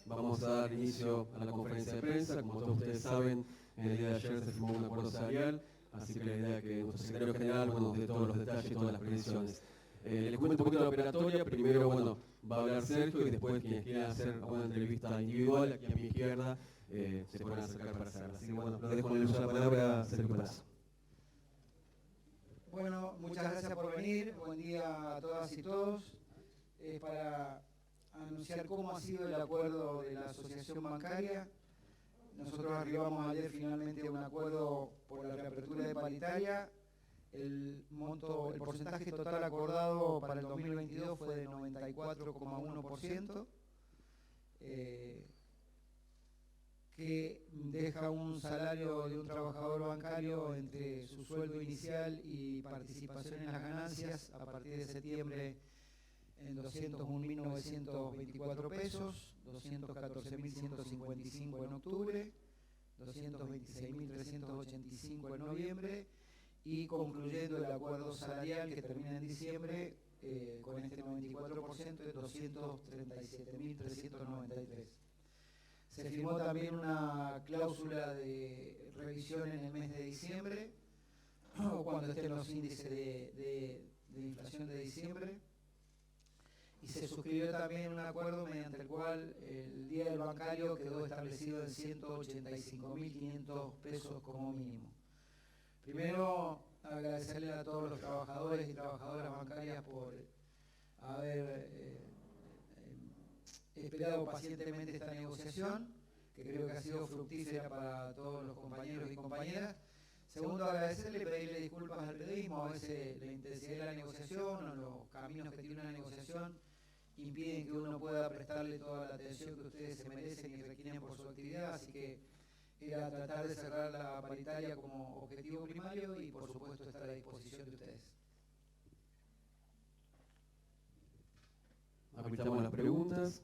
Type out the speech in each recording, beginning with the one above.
Vamos a dar inicio a la conferencia de prensa. Como todos ustedes saben, en el día de ayer se firmó un acuerdo salarial, así que la idea es que nuestro secretario general nos dé todos los detalles y todas las previsiones. Les cuento un poquito la operatoria. Primero, va a hablar Sergio y después quienes quieran hacer alguna entrevista individual, aquí a mi izquierda, se pueden acercar para hacerla. Así que lo dejo en el uso de la palabra a Sergio Palazzo. Bueno, muchas gracias por venir. Buen día a todas y todos. Para anunciar cómo ha sido el acuerdo de la asociación bancaria. Nosotros arribamos ayer finalmente a un acuerdo por la reapertura de paritaria. El porcentaje total acordado para el 2022 fue de 94,1%, que deja un salario de un trabajador bancario entre su sueldo inicial y participación en las ganancias a partir de septiembre en 201.924 pesos, 214.155 en octubre, 226.385 en noviembre y concluyendo el acuerdo salarial que termina en diciembre con este 94% de 237.393. Se firmó también una cláusula de revisión en el mes de diciembre, o cuando estén los índices de inflación de diciembre. Y se suscribió también un acuerdo mediante el cual el día del bancario quedó establecido en 185.500 pesos como mínimo. Primero, agradecerle a todos los trabajadores y trabajadoras bancarias por haber esperado pacientemente esta negociación, que creo que ha sido fructífera para todos los compañeros y compañeras. Segundo, agradecerle y pedirle disculpas al periodismo. A veces la intensidad de la negociación o los caminos que tiene una negociación impiden que uno pueda prestarle toda la atención que ustedes se merecen y requieren por su actividad, así que era tratar de cerrar la paritaria como objetivo primario y por supuesto estar a disposición de ustedes. Habilitamos las preguntas.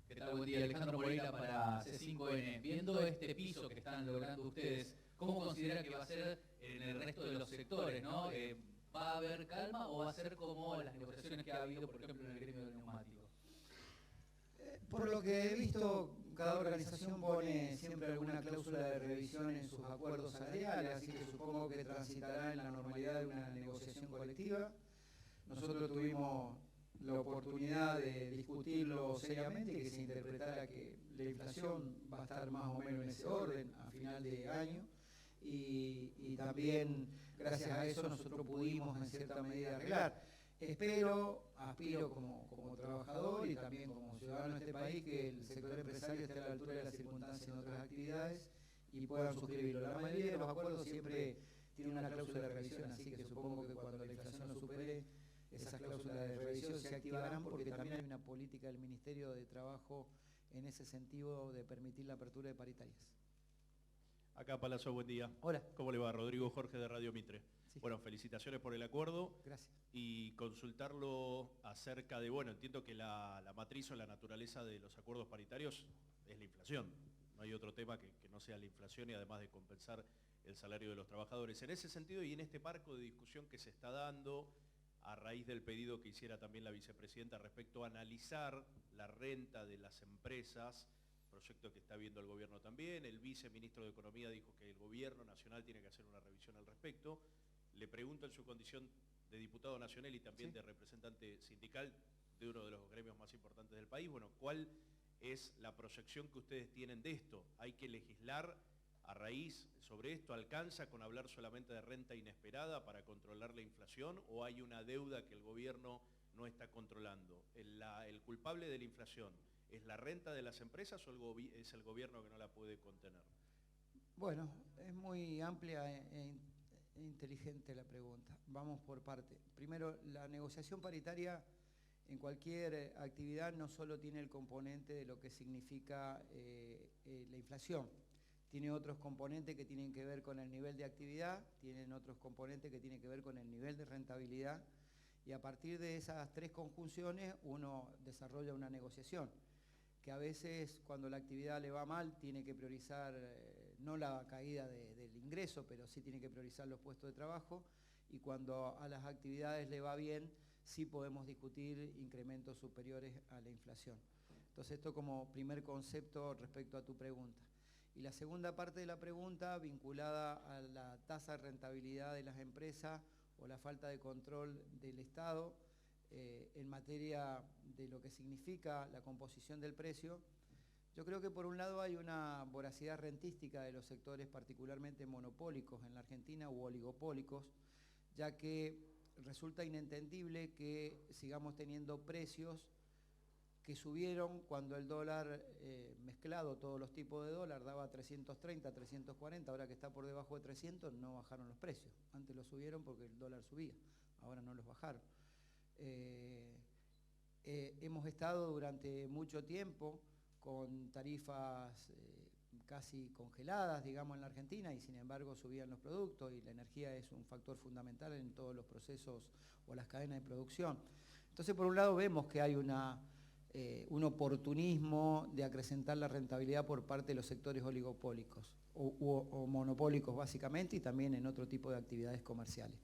¿Qué tal? Buen día, Alejandro Moreira para C5N. Viendo este piso que están logrando ustedes, ¿cómo considera que va a ser en el resto de los sectores, ¿no? ¿Va a haber calma o va a ser como las negociaciones que ha habido, por ejemplo, en el gremio del neumático? Por lo que he visto, cada organización pone siempre alguna cláusula de revisión en sus acuerdos salariales, así que supongo que transitará en la normalidad de una negociación colectiva. Nosotros tuvimos la oportunidad de discutirlo seriamente y que se interpretara que la inflación va a estar más o menos en ese orden a final de año y también gracias a eso nosotros pudimos en cierta medida arreglar. Aspiro como trabajador y también como ciudadano de este país que el sector empresario esté a la altura de las circunstancias en otras actividades y puedan suscribirlo. La mayoría de los acuerdos siempre tienen una cláusula de revisión, así que supongo que cuando la inflación lo supere, esas cláusulas de revisión se activarán porque también hay una política del Ministerio de Trabajo en ese sentido de permitir la apertura de paritarias. Acá Palazzo, buen día. Hola. ¿Cómo le va? Rodrigo Jorge de Radio Mitre. Sí. Bueno, felicitaciones por el acuerdo. Gracias. Y consultarlo acerca de, entiendo que la matriz o la naturaleza de los acuerdos paritarios es la inflación. No hay otro tema que no sea la inflación y además de compensar el salario de los trabajadores. En ese sentido y en este marco de discusión que se está dando, a raíz del pedido que hiciera también la vicepresidenta respecto a analizar la renta de las empresas, proyecto que está viendo el gobierno también, el viceministro de Economía dijo que el gobierno nacional tiene que hacer una revisión al respecto. Le pregunto en su condición de diputado nacional y también de representante sindical de uno de los gremios más importantes del país, ¿cuál es la proyección que ustedes tienen de esto? ¿Hay que legislar a raíz sobre esto? ¿Alcanza con hablar solamente de renta inesperada para controlar la inflación o hay una deuda que el gobierno no está controlando? ¿El culpable de la inflación es la renta de las empresas o es el gobierno que no la puede contener? Bueno, es muy amplia e inteligente la pregunta. Vamos por parte. Primero, la negociación paritaria en cualquier actividad no solo tiene el componente de lo que significa la inflación. Tiene otros componentes que tienen que ver con el nivel de actividad, tienen otros componentes que tienen que ver con el nivel de rentabilidad y a partir de esas tres conjunciones uno desarrolla una negociación que a veces cuando la actividad le va mal tiene que priorizar no la caída del ingreso, pero sí tiene que priorizar los puestos de trabajo y cuando a las actividades le va bien sí podemos discutir incrementos superiores a la inflación. Entonces, esto como primer concepto respecto a tu pregunta. Y la segunda parte de la pregunta, vinculada a la tasa de rentabilidad de las empresas o la falta de control del Estado en materia de lo que significa la composición del precio. Yo creo que por un lado hay una voracidad rentística de los sectores particularmente monopólicos en la Argentina u oligopólicos, ya que resulta inentendible que sigamos teniendo precios que subieron cuando el dólar mezclado, todos los tipos de dólar, daba 330, 340, ahora que está por debajo de 300, no bajaron los precios. Antes los subieron porque el dólar subía, ahora no los bajaron. Hemos estado durante mucho tiempo con tarifas casi congeladas, digamos, en la Argentina, y sin embargo subían los productos, y la energía es un factor fundamental en todos los procesos o las cadenas de producción. Entonces, por un lado vemos que hay un oportunismo de acrecentar la rentabilidad por parte de los sectores oligopólicos o monopólicos básicamente, y también en otro tipo de actividades comerciales.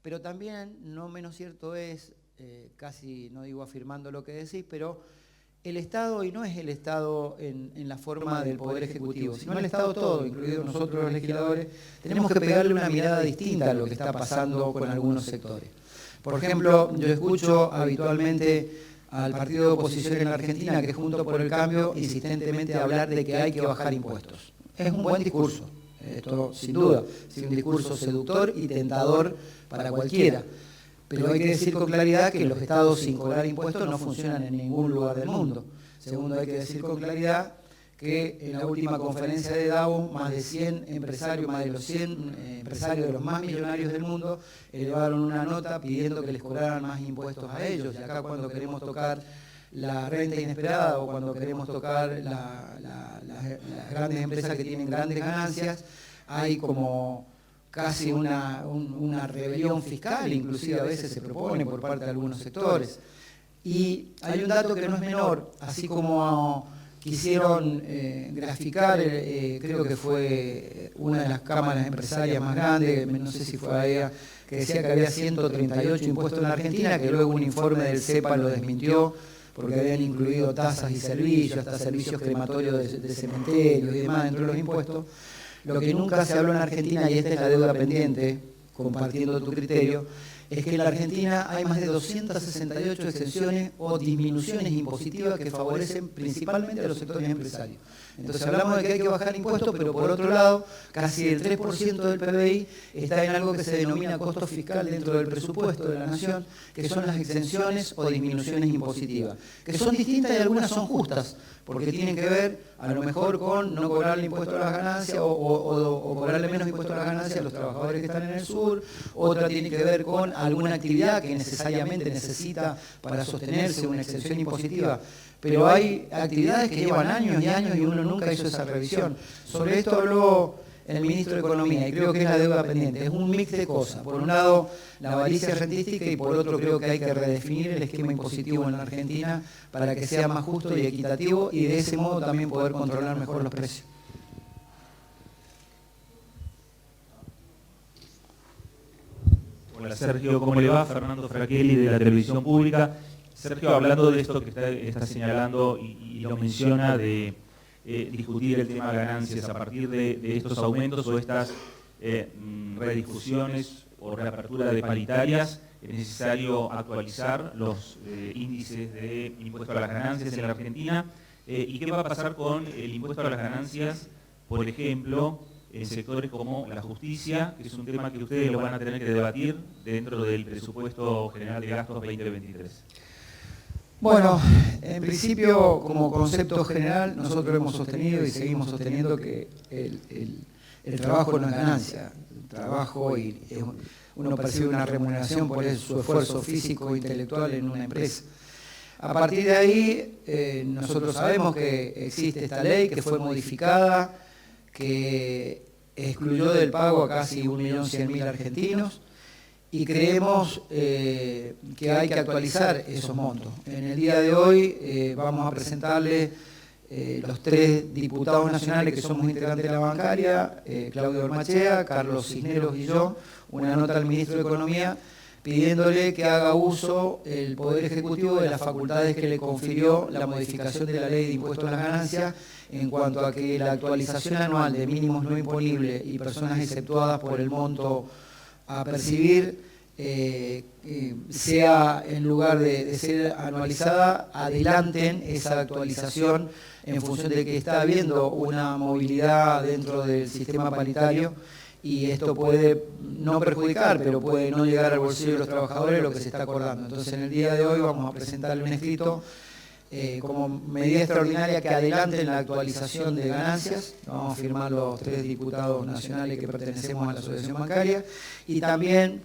Pero también, no menos cierto es, casi no digo afirmando lo que decís, pero el Estado, y no es el Estado en la forma del Poder Ejecutivo, sino el Estado todo, incluidos nosotros los legisladores, tenemos que pegarle una mirada distinta a lo que está pasando con algunos sectores. Por ejemplo, yo escucho habitualmente al partido de oposición en la Argentina, que es Juntos por el Cambio, insistentemente hablar de que hay que bajar impuestos. Es un buen discurso, esto sin duda, es un discurso seductor y tentador para cualquiera. Pero hay que decir con claridad que los estados sin cobrar impuestos no funcionan en ningún lugar del mundo. Segundo, hay que decir con claridad que en la última conferencia de Davos, más de 100 empresarios, más de los 100 empresarios de los más millonarios del mundo, elevaron una nota pidiendo que les cobraran más impuestos a ellos. Y acá, cuando queremos tocar la renta inesperada o cuando queremos tocar las grandes empresas que tienen grandes ganancias, hay como casi una rebelión fiscal, inclusive a veces se propone por parte de algunos sectores. Y hay un dato que no es menor, así como quisieron graficar, creo que fue una de las cámaras empresarias más grandes, no sé si fue AEA, que decía que había 138 impuestos en la Argentina, que luego un informe del CEPA lo desmintió, porque habían incluido tasas y servicios, hasta servicios crematorios de cementerios y demás dentro de los impuestos. Lo que nunca se habló en Argentina, y esta es la deuda pendiente, compartiendo tu criterio, es que en la Argentina hay más de 268 exenciones o disminuciones impositivas que favorecen principalmente a los sectores empresarios. Entonces hablamos de que hay que bajar impuestos, pero por otro lado, casi el 3% del PBI está en algo que se denomina costo fiscal dentro del presupuesto de la Nación, que son las exenciones o disminuciones impositivas, que son distintas y algunas son justas, porque tienen que ver a lo mejor con no cobrarle impuesto a las ganancias o cobrarle menos impuesto a las ganancias a los trabajadores que están en el sur. Otra tiene que ver con alguna actividad que necesariamente necesita para sostenerse una exención impositiva. Pero hay actividades que llevan años y años y uno nunca hizo esa revisión. Sobre esto habló el ministro de Economía y creo que es la deuda pendiente. Es un mix de cosas. Por un lado, la avaricia rentística, y por otro creo que hay que redefinir el esquema impositivo en la Argentina para que sea más justo y equitativo, y de ese modo también poder controlar mejor los precios. Hola Sergio, ¿cómo le va? Fernando Fraquelli de la Televisión Pública. Sergio, hablando de esto que está señalando y lo menciona de discutir el tema ganancias a partir de estos aumentos o estas rediscusiones o reapertura de paritarias, es necesario actualizar los índices de impuesto a las ganancias en la Argentina. ¿Y qué va a pasar con el impuesto a las ganancias, por ejemplo, en sectores como la justicia, que es un tema que ustedes lo van a tener que debatir dentro del presupuesto general de gastos 2023? Bueno, en principio, como concepto general, nosotros hemos sostenido y seguimos sosteniendo que el trabajo no es ganancia. El trabajo, y uno percibe una remuneración por su esfuerzo físico e intelectual en una empresa. A partir de ahí, nosotros sabemos que existe esta ley que fue modificada, que excluyó del pago a casi 1.100.000 argentinos, y creemos que hay que actualizar esos montos. En el día de hoy vamos a presentarle los 3 diputados nacionales que somos integrantes de la bancaria, Claudio Ormachea, Carlos Cisneros y yo, una nota al ministro de Economía pidiéndole que haga uso el Poder Ejecutivo de las facultades que le confirió la modificación de la Ley de Impuestos a las Ganancias en cuanto a que la actualización anual de mínimos no imponibles y personas exceptuadas por el monto a percibir sea, en lugar de ser anualizada, adelanten esa actualización en función de que está habiendo una movilidad dentro del sistema paritario, y esto puede no perjudicar, pero puede no llegar al bolsillo de los trabajadores lo que se está acordando. Entonces, en el día de hoy vamos a presentarle un escrito como medida extraordinaria que adelanten la actualización de ganancias. Vamos a firmar los 3 diputados nacionales que pertenecemos a la asociación bancaria, y también,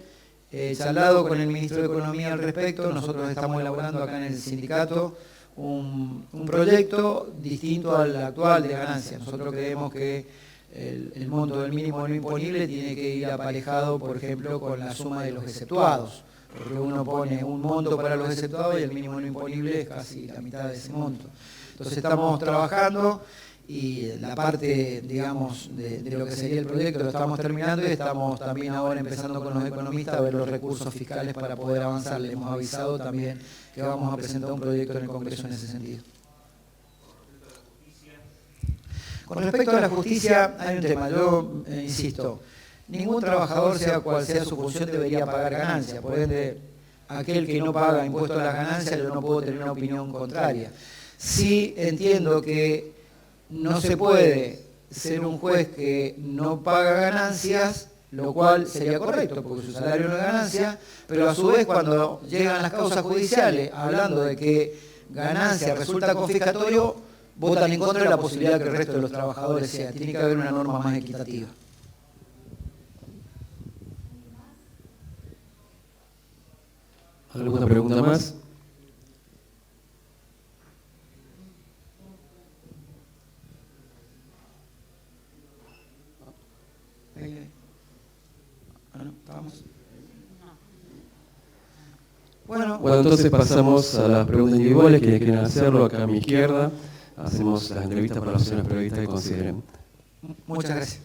charlado con el ministro de Economía al respecto, nosotros estamos elaborando acá en el sindicato un proyecto distinto al actual de ganancias. Nosotros creemos que el monto del mínimo no imponible tiene que ir aparejado, por ejemplo, con la suma de los exceptuados, porque uno pone un monto para los exceptuados y el mínimo no imponible es casi la mitad de ese monto. Entonces estamos trabajando, y la parte, digamos, de lo que sería el proyecto lo estamos terminando, y estamos también ahora empezando con los economistas a ver los recursos fiscales para poder avanzar. Le hemos avisado también que vamos a presentar un proyecto en el Congreso en ese sentido. Con respecto a la justicia, hay un tema. Yo insisto, ningún trabajador, sea cual sea su función, debería pagar ganancias. Por ende, aquel que no paga impuesto a las ganancias, yo no puedo tener una opinión contraria. Sí entiendo que no se puede ser un juez que no paga ganancias, lo cual sería correcto, porque su salario no es ganancia, pero a su vez, cuando llegan las causas judiciales hablando de que ganancia resulta confiscatorio, votan en contra de la posibilidad de que el resto de los trabajadores sea. Tiene que haber una norma más equitativa. ¿Alguna pregunta más? Bueno, entonces pasamos a las preguntas individuales. Quienes quieran hacerlo, acá a mi izquierda. Hacemos las entrevistas para las personas periodistas que consideren. Muchas gracias.